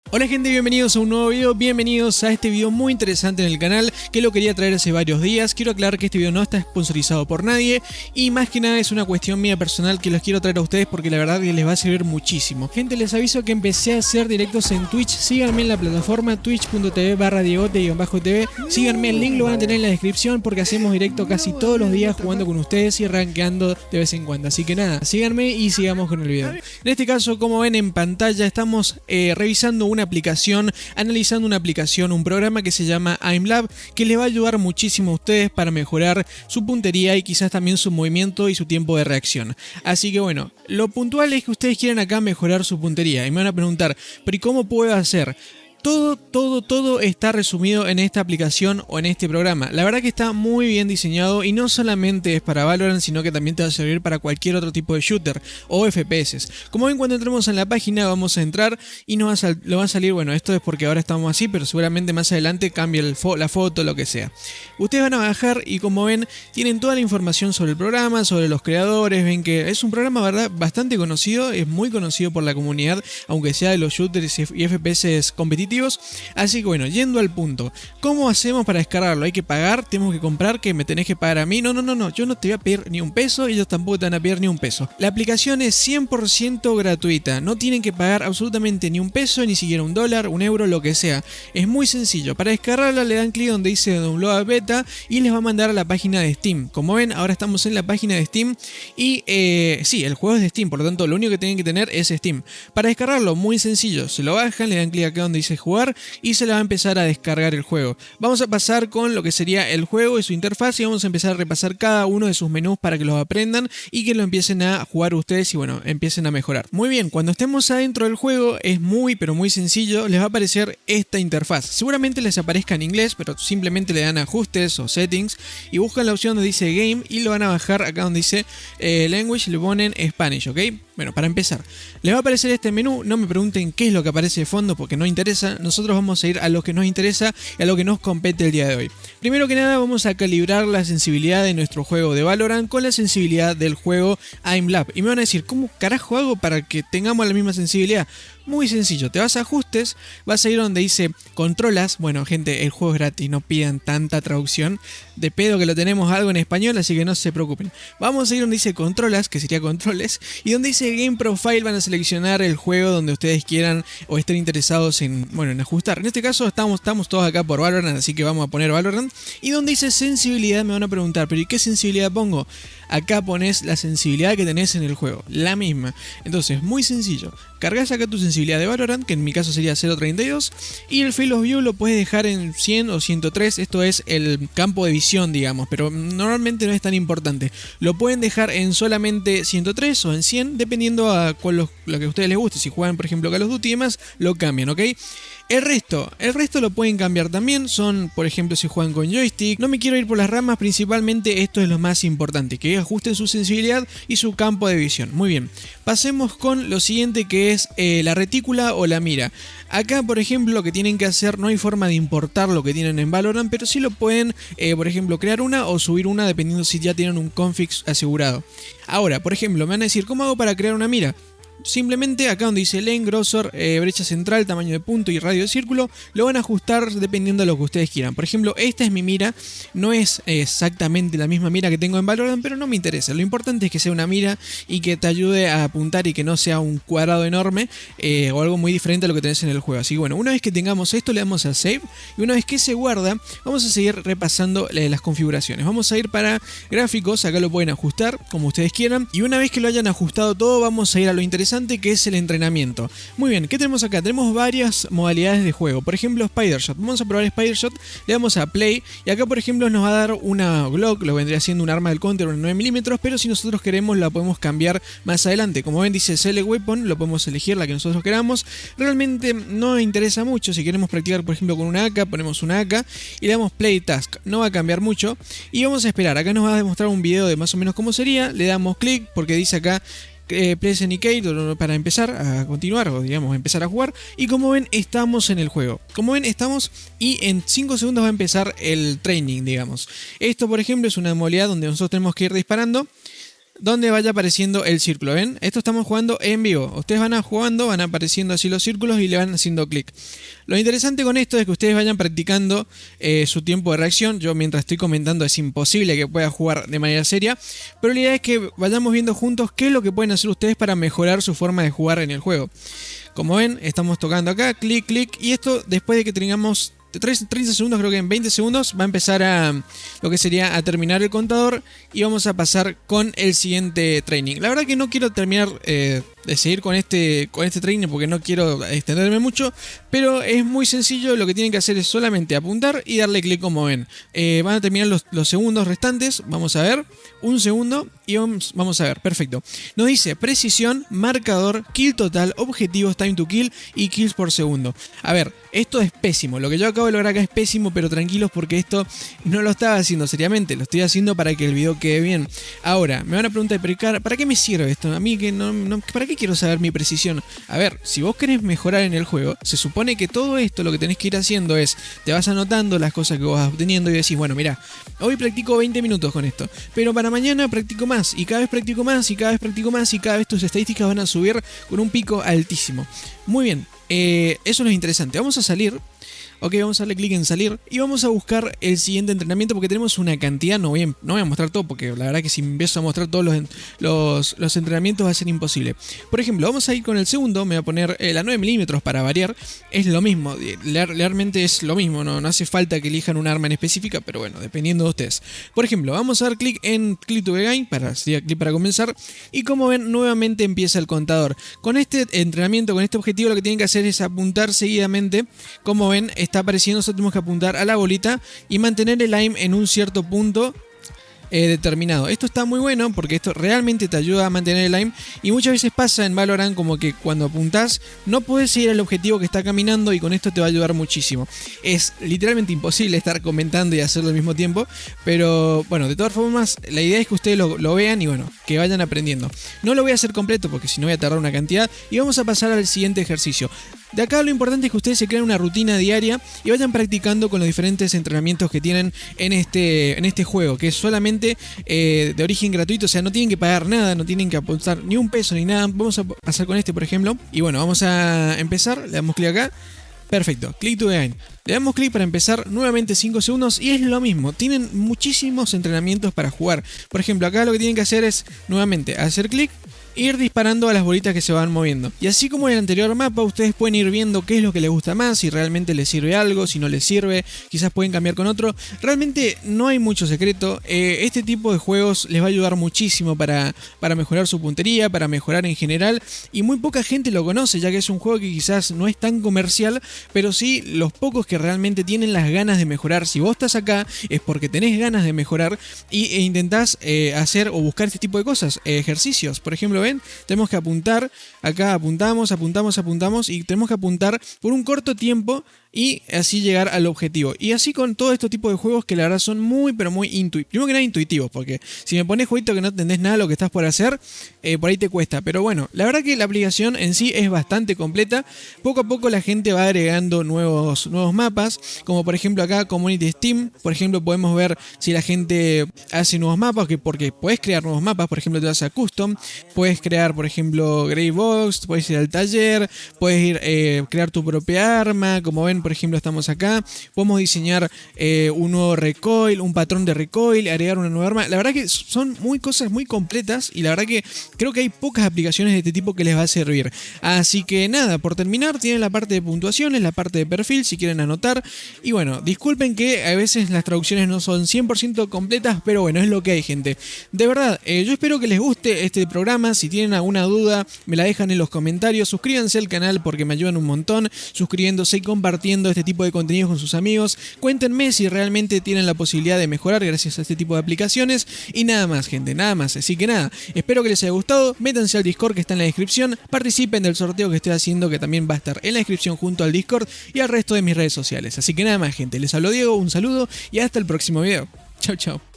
Hola gente, bienvenidos a un nuevo video, bienvenidos a este video muy interesante en el canal que lo quería traer hace varios días. Quiero aclarar que este video no está sponsorizado por nadie y más que nada es una cuestión mía personal que los quiero traer a ustedes porque la verdad que les va a servir muchísimo. Gente, les aviso que empecé a hacer directos en Twitch, síganme en la plataforma twitch.tv/diegote-tv, síganme, el link lo van a tener en la descripción porque hacemos directo casi todos los días jugando con ustedes y rankeando de vez en cuando. Así que nada, síganme y sigamos con el video. En este caso, como ven en pantalla, estamos revisando una aplicación, analizando una aplicación, un programa que se llama Aimlab, que les va a ayudar muchísimo a ustedes para mejorar su puntería y quizás también su movimiento y su tiempo de reacción. Así que bueno, lo puntual es que ustedes quieren acá mejorar su puntería y me van a preguntar, ¿pero y cómo puedo hacer? Todo está resumido en esta aplicación o en este programa. La verdad que está muy bien diseñado y no solamente es para Valorant, sino que también te va a servir para cualquier otro tipo de shooter o FPS. Como ven, cuando entremos en la página vamos a entrar y lo va a salir, bueno, esto es porque ahora estamos así, pero seguramente más adelante cambie la foto, lo que sea. Ustedes van a bajar y como ven, tienen toda la información sobre el programa, sobre los creadores. Ven que es un programa, ¿verdad?, bastante conocido, es muy conocido por la comunidad, aunque sea de los shooters y FPS competitivos. Así que bueno, yendo al punto, ¿cómo hacemos para descargarlo? ¿Hay que pagar? ¿Tenemos que comprar? ¿Que me tenés que pagar a mí? No, yo no te voy a pedir ni un peso y ellos tampoco te van a pedir ni un peso. La aplicación es 100% gratuita, no tienen que pagar absolutamente ni un peso, ni siquiera un dólar, un euro, lo que sea. Es muy sencillo, para descargarla le dan clic donde dice Download Beta y les va a mandar a la página de Steam. Como ven, ahora estamos en la página de Steam y sí, el juego es de Steam, por lo tanto lo único que tienen que tener es Steam. Para descargarlo, muy sencillo, se lo bajan, le dan clic acá donde dice jugar y se le va a empezar a descargar el juego. Vamos a pasar con lo que sería el juego y su interfaz y vamos a empezar a repasar cada uno de sus menús para que los aprendan y que lo empiecen a jugar ustedes y bueno, empiecen a mejorar. Muy bien, cuando estemos adentro del juego es muy pero muy sencillo, les va a aparecer esta interfaz. Seguramente les aparezca en inglés, pero simplemente le dan ajustes o settings y buscan la opción donde dice Game y lo van a bajar acá donde dice Language, le ponen Spanish, ¿ok? Bueno, para empezar, les va a aparecer este menú, no me pregunten qué es lo que aparece de fondo porque no interesa, nosotros vamos a ir a lo que nos interesa y a lo que nos compete el día de hoy. Primero que nada vamos a calibrar la sensibilidad de nuestro juego de Valorant con la sensibilidad del juego Aimlab. Y me van a decir, ¿cómo carajo hago para que tengamos la misma sensibilidad? Muy sencillo, te vas a ajustes, vas a ir donde dice controlas. Bueno gente, el juego es gratis, no pidan tanta traducción, de pedo que lo tenemos algo en español, así que no se preocupen. Vamos a ir donde dice controlas, que sería controles, y donde dice Game Profile van a seleccionar el juego donde ustedes quieran o estén interesados en, bueno, en ajustar. En este caso estamos todos acá por Valorant, así que vamos a poner Valorant. Y donde dice sensibilidad me van a preguntar, ¿pero y qué sensibilidad pongo? Acá pones la sensibilidad que tenés en el juego, la misma. Entonces, muy sencillo. Cargas acá tu sensibilidad de Valorant, que en mi caso sería 0.32, y el Field of View lo puedes dejar en 100 o 103, esto es el campo de visión, digamos, pero normalmente no es tan importante. Lo pueden dejar en solamente 103 o en 100, dependiendo a lo que a ustedes les guste. Si juegan, por ejemplo, Call of Duty y demás, lo cambian, ¿ok? El resto lo pueden cambiar también, son por ejemplo si juegan con joystick. No me quiero ir por las ramas, principalmente esto es lo más importante, que ajusten su sensibilidad y su campo de visión. Muy bien, pasemos con lo siguiente que es la retícula o la mira. Acá por ejemplo lo que tienen que hacer, no hay forma de importar lo que tienen en Valorant, pero sí lo pueden por ejemplo crear una o subir una dependiendo si ya tienen un config asegurado. Ahora por ejemplo me van a decir, ¿cómo hago para crear una mira? Simplemente acá donde dice length, grosor, brecha central, tamaño de punto y radio de círculo, lo van a ajustar dependiendo de lo que ustedes quieran. Por ejemplo, esta es mi mira, no es exactamente la misma mira que tengo en Valorant, pero no me interesa. Lo importante es que sea una mira y que te ayude a apuntar y que no sea un cuadrado enorme o algo muy diferente a lo que tenés en el juego. Así que bueno, una vez que tengamos esto le damos a Save y una vez que se guarda, vamos a seguir repasando las configuraciones. Vamos a ir para gráficos, acá lo pueden ajustar como ustedes quieran y una vez que lo hayan ajustado todo, vamos a ir a lo interesante, que es el entrenamiento. Muy bien, ¿qué tenemos acá? Tenemos varias modalidades de juego. Por ejemplo, Spider Shot. Vamos a probar Spider Shot, le damos a Play y acá por ejemplo nos va a dar una Glock, lo vendría siendo un arma del counter, una 9mm, pero si nosotros queremos la podemos cambiar más adelante. Como ven dice Select Weapon, lo podemos elegir la que nosotros queramos. Realmente no interesa mucho, si queremos practicar por ejemplo con una AK, ponemos una AK y le damos Play Task. No va a cambiar mucho y vamos a esperar. Acá nos va a demostrar un video de más o menos cómo sería, le damos clic porque dice acá Press Indicate para empezar a continuar o digamos empezar a jugar y como ven estamos en el juego, como ven estamos y en 5 segundos va a empezar el training, digamos. Esto por ejemplo es una modalidad donde nosotros tenemos que ir disparando donde vaya apareciendo el círculo. ¿Ven? Esto estamos jugando en vivo. Ustedes van jugando, van apareciendo así los círculos y le van haciendo clic. Lo interesante con esto es que ustedes vayan practicando su tiempo de reacción. Yo mientras estoy comentando es imposible que pueda jugar de manera seria, pero la idea es que vayamos viendo juntos qué es lo que pueden hacer ustedes para mejorar su forma de jugar en el juego. Como ven, estamos tocando acá, clic, clic, y esto después de que tengamos 30 segundos, creo que en 20 segundos va a empezar a lo que sería a terminar el contador y vamos a pasar con el siguiente training. La verdad que no quiero terminar de seguir con este training porque no quiero extenderme mucho, pero es muy sencillo. Lo que tienen que hacer es solamente apuntar y darle clic, como ven. Van a terminar los segundos restantes. Vamos a ver, un segundo y vamos a ver, perfecto. Nos dice precisión, marcador, kill total, objetivos, time to kill y kills por segundo. A ver, esto es pésimo. Lo que yo acabo de lograr acá es pésimo, pero tranquilos porque esto no lo estaba haciendo seriamente. Lo estoy haciendo para que el video quede bien. Ahora, me van a preguntar, ¿para qué me sirve esto? A mí que ¿para qué quiero saber mi precisión? A ver, si vos querés mejorar en el juego, se supone que todo esto lo que tenés que ir haciendo es, te vas anotando las cosas que vos vas obteniendo y decís, bueno, mira, hoy practico 20 minutos con esto, pero para mañana practico más, y cada vez practico más, y cada vez practico más, y cada vez tus estadísticas van a subir con un pico altísimo. Muy bien, eso es lo interesante. Vamos a salir. Ok, vamos a darle clic en salir y vamos a buscar el siguiente entrenamiento porque tenemos una cantidad. No voy a mostrar todo porque la verdad que si empiezo a mostrar todos los entrenamientos va a ser imposible. Por ejemplo, vamos a ir con el segundo. Me voy a poner la 9 milímetros para variar. Es lo mismo, realmente es lo mismo. No hace falta que elijan un arma en específica, pero bueno, dependiendo de ustedes. Por ejemplo, vamos a dar clic en Click to Begin para comenzar. Y como ven, nuevamente empieza el contador. Con este entrenamiento, con este objetivo, lo que tienen que hacer es apuntar seguidamente. Como ven, está apareciendo, nosotros tenemos que apuntar a la bolita y mantener el aim en un cierto punto determinado. Esto está muy bueno porque esto realmente te ayuda a mantener el aim, y muchas veces pasa en Valorant como que cuando apuntás no puedes seguir al objetivo que está caminando, y con esto te va a ayudar muchísimo. Es literalmente imposible estar comentando y hacerlo al mismo tiempo, pero bueno, de todas formas la idea es que ustedes lo vean y bueno, que vayan aprendiendo. No lo voy a hacer completo porque si no voy a tardar una cantidad, y vamos a pasar al siguiente ejercicio. De acá lo importante es que ustedes se creen una rutina diaria y vayan practicando con los diferentes entrenamientos que tienen en este juego, que es solamente de origen gratuito. O sea, no tienen que pagar nada, no tienen que apostar ni un peso ni nada. Vamos a pasar con este, por ejemplo. Y bueno, vamos a empezar. Le damos clic acá. Perfecto, click to begin. Le damos clic para empezar, nuevamente 5 segundos y es lo mismo. Tienen muchísimos entrenamientos para jugar. Por ejemplo, acá lo que tienen que hacer es nuevamente hacer clic, ir disparando a las bolitas que se van moviendo. Y así como en el anterior mapa, ustedes pueden ir viendo qué es lo que les gusta más, si realmente les sirve algo, si no les sirve, quizás pueden cambiar con otro. Realmente no hay mucho secreto. Este tipo de juegos les va a ayudar muchísimo para mejorar su puntería, para mejorar en general, y muy poca gente lo conoce, ya que es un juego que quizás no es tan comercial, pero sí los pocos que realmente tienen las ganas de mejorar. Si vos estás acá es porque tenés ganas de mejorar e intentás hacer o buscar este tipo de cosas, ejercicios. Por ejemplo, ven, tenemos que apuntar, acá apuntamos y tenemos que apuntar por un corto tiempo y así llegar al objetivo. Y así con todo este tipo de juegos que la verdad son muy pero muy intuitivos. Primero que nada intuitivos, porque si me pones jueguito que no entendés nada de lo que estás por hacer, por ahí te cuesta. Pero bueno, la verdad que la aplicación en sí es bastante completa. Poco a poco la gente va agregando nuevos mapas, como por ejemplo acá Community Steam. Por ejemplo, podemos ver si la gente hace nuevos mapas, porque puedes crear nuevos mapas. Por ejemplo, te vas a Custom, puedes crear por ejemplo Grey Box, puedes ir al taller, puedes ir crear tu propia arma. Como ven, por ejemplo, estamos acá, podemos diseñar un nuevo recoil, un patrón de recoil, agregar una nueva arma. La verdad que son cosas muy completas, y la verdad que creo que hay pocas aplicaciones de este tipo que les va a servir. Así que nada, por terminar, tienen la parte de puntuaciones, la parte de perfil, si quieren anotar. Y bueno, disculpen que a veces las traducciones no son 100% completas, pero bueno, es lo que hay, gente. De verdad, yo espero que les guste este programa. Si tienen alguna duda, me la dejan en los comentarios. Suscríbanse al canal porque me ayudan un montón, suscribiéndose y compartiendo este tipo de contenidos con sus amigos. Cuéntenme si realmente tienen la posibilidad de mejorar gracias a este tipo de aplicaciones. Y nada más, gente, nada más. Así que nada, espero que les haya gustado. Métanse al Discord que está en la descripción. Participen del sorteo que estoy haciendo, que también va a estar en la descripción junto al Discord y al resto de mis redes sociales. Así que nada más, gente. Les habló Diego, un saludo y hasta el próximo video. Chau, chau.